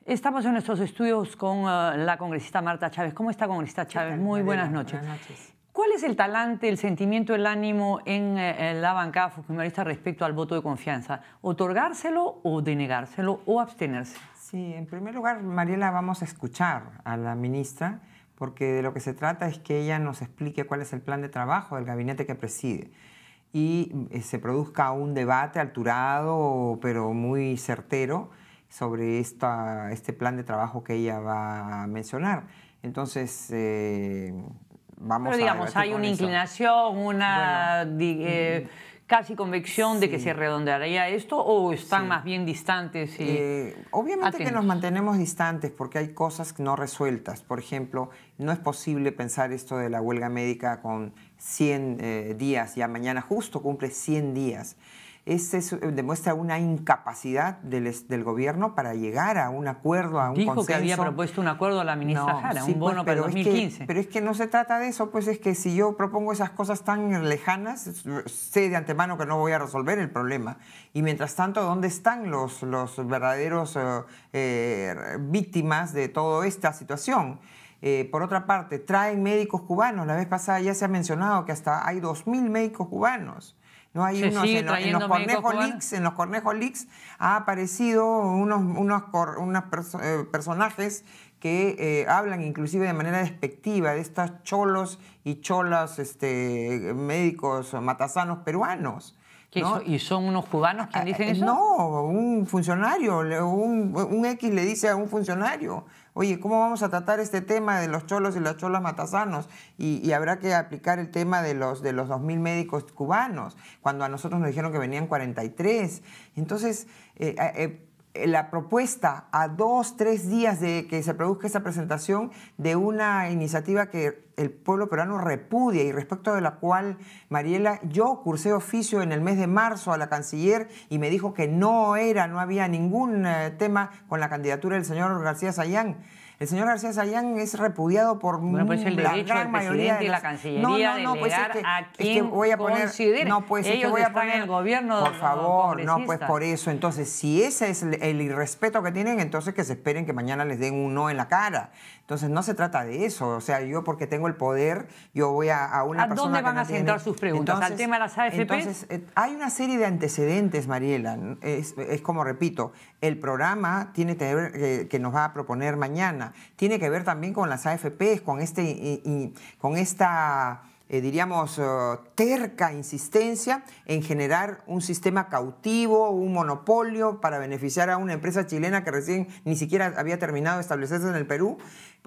Estamos en nuestros estudios con la congresista Marta Chávez. ¿Cómo está, congresista Chávez? Muy buenas noches. Buenas noches. ¿Cuál es el talante, el sentimiento, el ánimo en la bancada fujimorista respecto al voto de confianza? ¿Otorgárselo o denegárselo o abstenerse? Sí, en primer lugar, Mariela, vamos a escuchar a la ministra, porque de lo que se trata es que ella nos explique cuál es el plan de trabajo del gabinete que preside y se produzca un debate alturado, pero muy certero, sobre este plan de trabajo que ella va a mencionar. Entonces, vamos a... Pero digamos, hay una inclinación, una casi convicción de que se redondearía esto, ¿o están más bien distantes? Obviamente atentos. que nos mantenemos distantes porque hay cosas no resueltas. Por ejemplo, no es posible pensar esto de la huelga médica con 100 días, ya mañana justo cumple 100 días. Demuestra una incapacidad del gobierno para llegar a un acuerdo, a un consenso. Dijo que había propuesto un acuerdo a la ministra Jara, un bono para el 2015. Pero es que no se trata de eso, pues es que si yo propongo esas cosas tan lejanas, sé de antemano que no voy a resolver el problema. Y mientras tanto, ¿dónde están los verdaderos víctimas de toda esta situación? Por otra parte, traen médicos cubanos. La vez pasada ya se ha mencionado que hasta hay 2.000 médicos cubanos. No hay unos en los Cornejo Leaks ha aparecido unos personajes que hablan inclusive de manera despectiva de estos cholos y cholas médicos matasanos peruanos. ¿No? ¿Y son unos cubanos quienes dicen eso? No, un funcionario, un X le dice a un funcionario: oye, ¿cómo vamos a tratar este tema de los cholos y las cholas matasanos? Y habrá que aplicar el tema de los 2.000 médicos cubanos, cuando a nosotros nos dijeron que venían 43. Entonces, la propuesta a 2, 3 días de que se produzca esa presentación de una iniciativa que el pueblo peruano repudia y respecto de la cual, Mariela, yo cursé oficio en el mes de marzo a la canciller y me dijo que no había ningún tema con la candidatura del señor García Sayán. El señor García Sayán es repudiado por el la derecho gran del mayoría presidente y la Cancillería de delegar a quien considere. Ellos están en el gobierno. Por favor, no, pues por eso. Entonces, si ese es el irrespeto que tienen, entonces que se esperen que mañana les den un no en la cara. Entonces, no se trata de eso. O sea, yo porque tengo el poder, yo voy a una persona que no tiene... ¿A dónde van a centrar sus preguntas? Entonces, ¿al tema de las AFP? Entonces, hay una serie de antecedentes, Mariela. Es como repito, el programa tiene que ver, que nos va a proponer mañana, tiene que ver también con las AFPs, con esta diríamos, terca insistencia en generar un sistema cautivo, un monopolio para beneficiar a una empresa chilena que recién ni siquiera había terminado de establecerse en el Perú,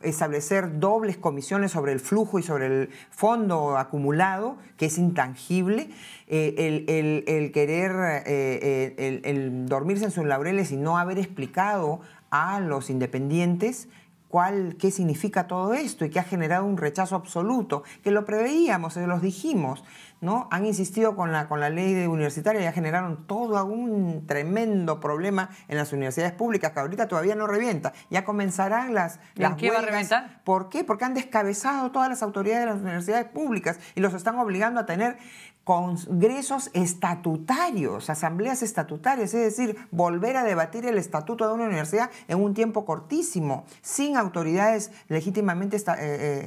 establecer dobles comisiones sobre el flujo y sobre el fondo acumulado, que es intangible, el querer el dormirse en sus laureles y no haber explicado a los independientes qué significa todo esto y que ha generado un rechazo absoluto, que lo preveíamos, se los dijimos, ¿no? Han insistido con la ley universitaria y ya generaron todo un tremendo problema en las universidades públicas que ahorita todavía no revienta. Ya comenzarán las ¿Qué va a reventar? ¿Por qué? Porque han descabezado todas las autoridades de las universidades públicas y los están obligando a tener congresos estatutarios, asambleas estatutarias, es decir, volver a debatir el estatuto de una universidad en un tiempo cortísimo, sin autoridades legítimamente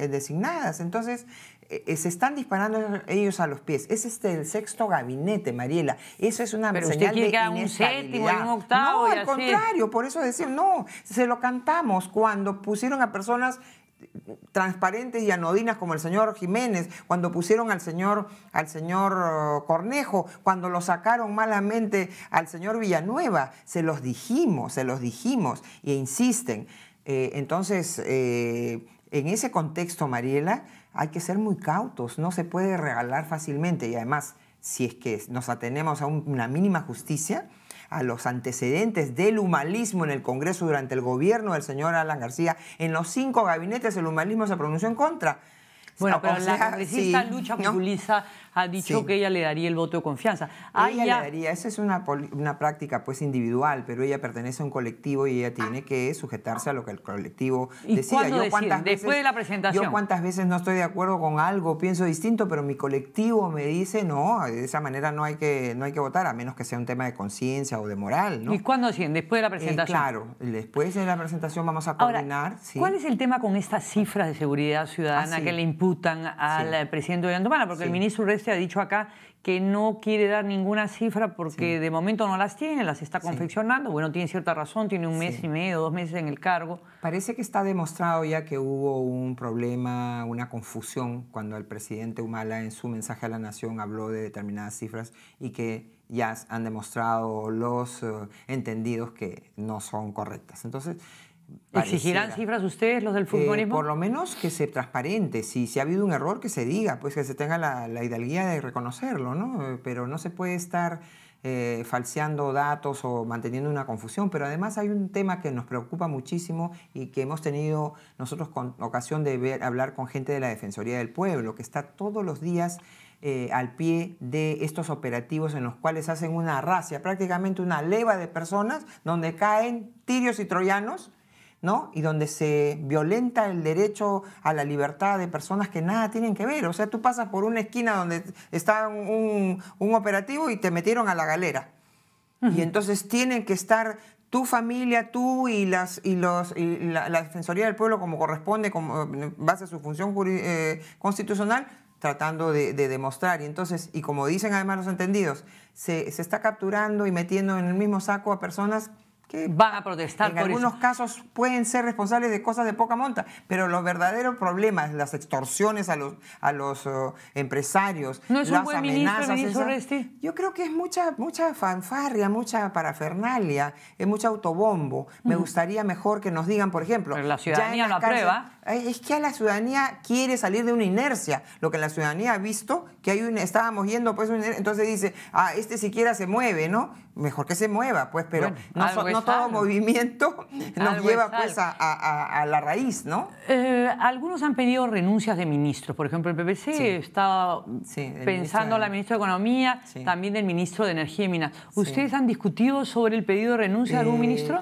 designadas. Entonces, se están disparando ellos a los pies. Es el sexto gabinete, Mariela. Eso es una señal de inestabilidad. Un séptimo y un octavo. No, al contrario, por eso decimos, no, se lo cantamos cuando pusieron a personas transparentes y anodinas como el señor Jiménez, cuando pusieron al señor Cornejo, cuando lo sacaron malamente al señor Villanueva, se los dijimos e insisten. Entonces, en ese contexto, Mariela, hay que ser muy cautos, no se puede regalar fácilmente y además, si es que nos atenemos a una mínima justicia, a los antecedentes del humanismo en el Congreso durante el gobierno del señor Alan García, en los 5 gabinetes el humanismo se pronunció en contra. Bueno, pero la congresista Lucha Populiza ha dicho Sí. que ella le daría el voto de confianza. Ella le daría, esa es una práctica pues individual, pero ella pertenece a un colectivo y ella tiene que sujetarse a lo que el colectivo ¿Y decida. cuándo deciden? Después de la presentación. Yo cuántas veces no estoy de acuerdo con algo, pienso distinto, pero mi colectivo me dice, no, de esa manera no hay que votar, a menos que sea un tema de conciencia o de moral, ¿no? ¿Y cuándo deciden? Después de la presentación. Claro, después de la presentación vamos a coordinar. Ahora, ¿sí? ¿cuál es el tema con estas cifras de seguridad ciudadana sí. que le imputan al presidente Ollanta? Porque el ministro Urresti ha dicho acá que no quiere dar ninguna cifra porque de momento no las tiene, las está confeccionando. Bueno, tiene cierta razón, tiene un mes y medio, 2 meses en el cargo. Parece que está demostrado ya que hubo un problema, una confusión cuando el presidente Humala en su mensaje a la nación habló de determinadas cifras y que ya han demostrado los entendidos que no son correctas. Entonces, ¿exigirán cifras ustedes, los del fujimorismo? Por lo menos que se transparente. Si ha habido un error, que se diga, pues que se tenga la hidalguía de reconocerlo, ¿no? Pero no se puede estar falseando datos o manteniendo una confusión. Pero además hay un tema que nos preocupa muchísimo y que hemos tenido nosotros con ocasión de hablar con gente de la Defensoría del Pueblo, que está todos los días al pie de estos operativos en los cuales hacen una racia, prácticamente una leva de personas, donde caen tirios y troyanos, ¿no? Y donde se violenta el derecho a la libertad de personas que nada tienen que ver. O sea, tú pasas por una esquina donde está un operativo y te metieron a la galera. Y entonces tienen que estar tu familia, tú y la Defensoría del Pueblo, como corresponde, como en base a su función constitucional, tratando de demostrar. Y entonces, y como dicen además los entendidos, se está capturando y metiendo en el mismo saco a personas que van a protestar en por algunos eso. casos pueden ser responsables de cosas de poca monta, pero los verdaderos problemas, las extorsiones a los empresarios, ¿No es un las buen amenazas, ministro Urresti? yo creo que es mucha fanfarria, mucha parafernalia, es mucho autobombo. Me gustaría mejor que nos digan, por ejemplo, pero la ciudadanía ya en lo aprueba. Es que a la ciudadanía quiere salir de una inercia, lo que la ciudadanía ha visto, que estábamos yendo, pues, entonces dice, este siquiera se mueve, ¿no? Mejor que se mueva, pues, pero bueno, no todo movimiento nos lleva pues a la raíz, ¿no? Algunos han pedido renuncias de ministros. Por ejemplo, el PPC está pensando a la ministra de Economía, también del ministro de Energía y Minas. ¿Ustedes han discutido sobre el pedido de renuncia de algún ministro?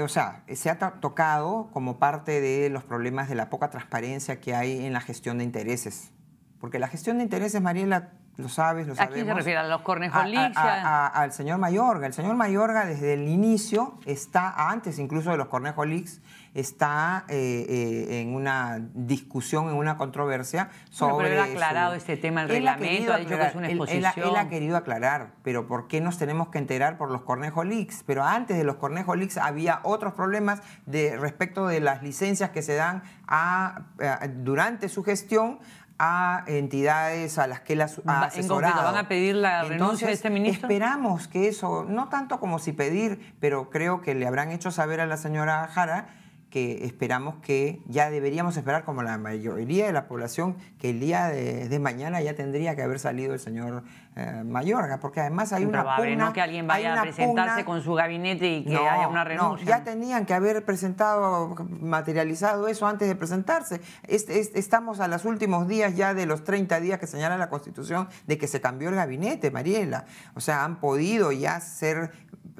O sea, se ha tocado como parte de los problemas de la poca transparencia que hay en la gestión de intereses. Porque la gestión de intereses, Mariela, lo sabes, lo sabemos. ¿A quién se refiere? ¿A los Cornejo Leaks? Al señor Mayorga. El señor Mayorga desde el inicio está, antes incluso de los Cornejo Leaks, está en una discusión, en una controversia sobre... Pero él ha aclarado este tema, el reglamento, ha dicho que es una exposición. Él ha querido aclarar, pero ¿por qué nos tenemos que enterar por los Cornejo Leaks? Pero antes de los Cornejo Leaks había otros problemas respecto de las licencias que se dan durante su gestión a entidades a las que él ha asesorado. En concreto, ¿van a pedir la renuncia de este ministro? Esperamos que eso, no tanto como si pedir, pero creo que le habrán hecho saber a la señora Jara que esperamos que ya deberíamos esperar, como la mayoría de la población, que el día de mañana ya tendría que haber salido el señor Mayorga, porque además hay una pugna. No que alguien vaya a presentarse con su gabinete y que haya una renuncia. No, ya tenían que haber materializado eso antes de presentarse. Estamos a los últimos días ya de los 30 días que señala la Constitución de que se cambió el gabinete, Mariela. O sea, han podido ya ser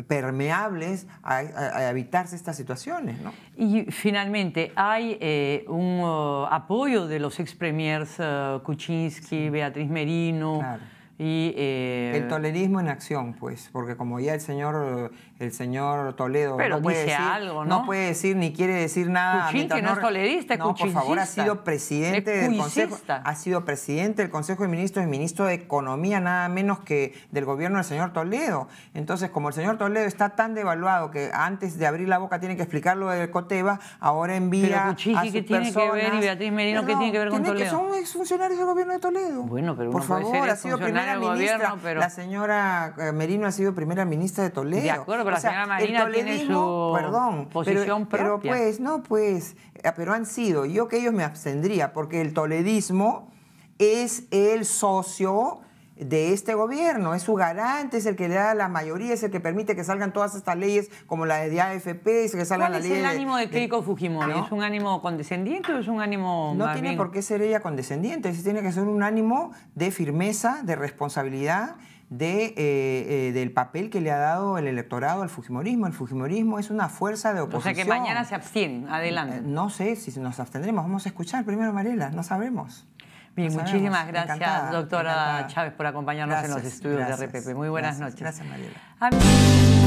permeables a evitarse estas situaciones, ¿no? Y finalmente, hay un apoyo de los ex premiers Kuczynski, Beatriz Merino. Claro. Y, el tolerismo en acción, pues, porque como ya el señor Toledo pero no puede dice decir, algo, ¿no? No puede decir ni quiere decir nada. Kuczynski no es toledista, es no, por favor, ha sido presidente del Consejo, del Consejo de Ministros y ministro de Economía, nada menos que del gobierno del señor Toledo. Entonces, como el señor Toledo está tan devaluado que antes de abrir la boca tiene que explicar lo del Coteva, ahora envía pero Kuczynski, ¿qué tiene que ver? Y Beatriz Merino, ¿qué tiene que ver con Toledo? Que son exfuncionarios del gobierno de Toledo. Bueno, pero por favor, ha sido primera ministra. Pero... La señora Merino ha sido primera ministra de Toledo. De acuerdo, pero la señora Marina tiene su posición propia. Pero han sido, yo que ellos me abstendría, porque el toledismo es el socio de este gobierno, es su garante, es el que le da la mayoría, es el que permite que salgan todas estas leyes como la de AFP, que salgan la ley. ¿Cuál es el ánimo de Keiko Fujimori? ¿No? ¿Es un ánimo condescendiente o es un ánimo No más tiene bien... por qué ser ella condescendiente, tiene que ser un ánimo de firmeza, de responsabilidad, del papel que le ha dado el electorado al fujimorismo. El fujimorismo es una fuerza de oposición. O sea que mañana se abstienen, adelante. No sé si nos abstendremos, vamos a escuchar primero, Mariela, no sabremos. Bien, muchísimas gracias, doctora encantada. Chávez, por acompañarnos en los estudios de RPP. Muy buenas noches. Gracias, Mariela.